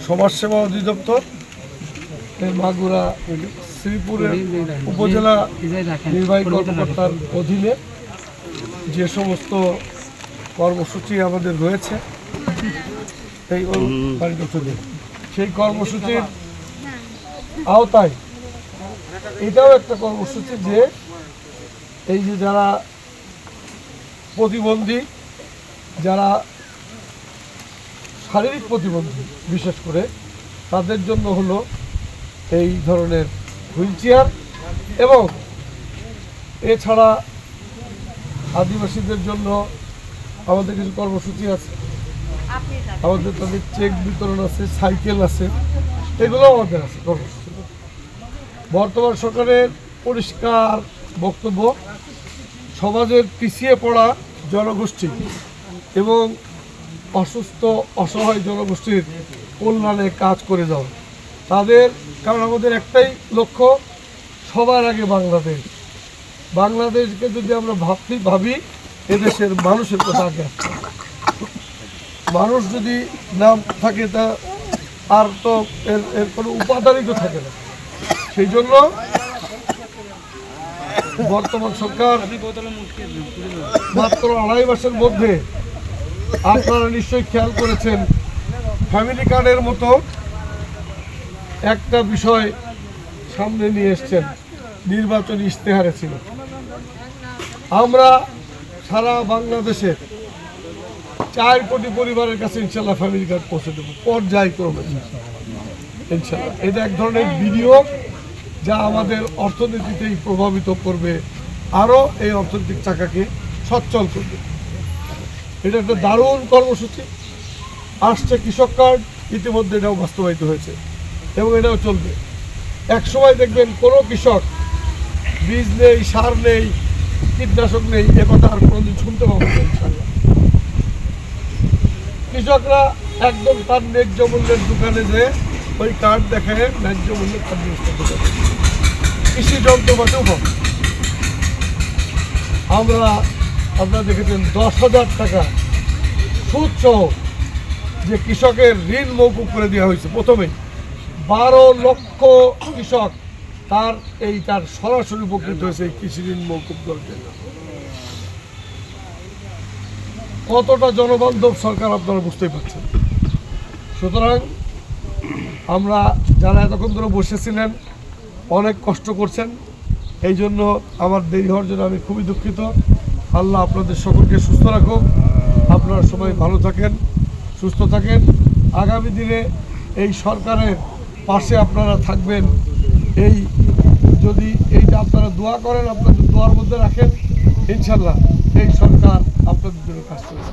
সমাজসেবা অধিদপ্তর এর মাগুরা শ্রীপুরের উপজেলা নির্বাহী কর্মকর্তার অধীনে যে সমস্ত কর্মসূচি আমাদের রয়েছে এই সেই কর্মসূচির আওতায় এটাও একটা কর্মসূচি যে এই যে যারা প্রতিবন্ধী, যারা শারীরিক প্রতিবন্ধী বিশেষ করে তাদের জন্য হলো এই ধরনের হুইল চেয়ার, এবং এছাড়া আদিবাসীদের জন্য আমাদের কিছু কর্মসূচি আছে, আমাদের তাদের চেক বিতরণ আছে, সাইকেল আছে, এগুলো আমাদের আছে কর্মসূচি। বর্তমান সরকারের পরিষ্কার বক্তব্য সমাজের পিছিয়ে পড়া জনগোষ্ঠী এবং অসুস্থ অসহায় জনগোষ্ঠীর কল্যাণে কাজ করে যাওয়া তাদের, কারণ আমাদের একটাই লক্ষ্য সবার আগে বাংলাদেশ। বাংলাদেশকে যদি আমরা ভাবি এদেশের মানুষের কথা আগে আসছে, মানুষ যদি নাম থাকে তা আর তো এর কোনো উপাদানই তো থাকে না। সেই জন্য বর্তমান সরকার মাত্র 2.5 মাসের মধ্যে আপনারা নিশ্চয়ই খেয়াল করেছেন ফ্যামিলি কার্ডের মতো একটা বিষয় সামনে নিয়ে এসছেন, নির্বাচনী ইশতেহারে ছিল। আমরা সারা বাংলাদেশের 4 কোটি পরিবারের কাছে ইনশাল্লাহ ফ্যামিলি কার্ড পৌঁছে দেবো পর্যায়ক্রমে ইনশাল্লাহ। এটা এক ধরনের বিনিয়োগ যা আমাদের অর্থনীতিতেই প্রভাবিত করবে, আরও এই অর্থনৈতিক চাকাকে সচ্ছল করবে। এটা একটা দারুণ কর্মসূচি আসছে। কৃষক কার্ড ইতিমধ্যে এটাও বাস্তবায়িত হয়েছে এবং এটাও চলবে। এক সময় দেখবেন কোনো কৃষক বীজ নেই, সার নেই, কীটনাশক নেই, এ কথা আর কোনোদিন শুনতে পাবো না। কৃষকরা একদম তার ন্যায্য মূল্যের দোকানে যে ওই কার্ড দেখায় ন্যায্য মূল্যের কার্ড করতে পারে, কৃষি যন্ত্রপাতিও পাবে। আপনারা দেখেছেন 10,000 টাকা সুদ সহ যে কৃষকের ঋণ মৌকুব করে দেওয়া হয়েছে। প্রথমে 12 লক্ষ কৃষক তার সরাসরি উপকৃত হয়েছে এই কৃষি ঋণ মৌকুব করতে। কতটা জনবান্ধব সরকার আপনারা বুঝতেই পারছেন। সুতরাং আমরা যারা এতক্ষণ ধরে বসেছিলেন অনেক কষ্ট করছেন, এই জন্য আমার দেরি হওয়ার জন্য আমি খুবই দুঃখিত। আল্লাহ আপনাদের সকলকে সুস্থ রাখুক, আপনারা সবাই ভালো থাকেন, সুস্থ থাকেন। আগামী দিনে এই সরকারের পাশে আপনারা থাকবেন, যদি এইটা আপনারা দোয়া করেন, আপনাদের দোয়ার মধ্যে রাখেন, ইনশাল্লাহ এই সরকার আপনাদের জন্য কাজ করেছে।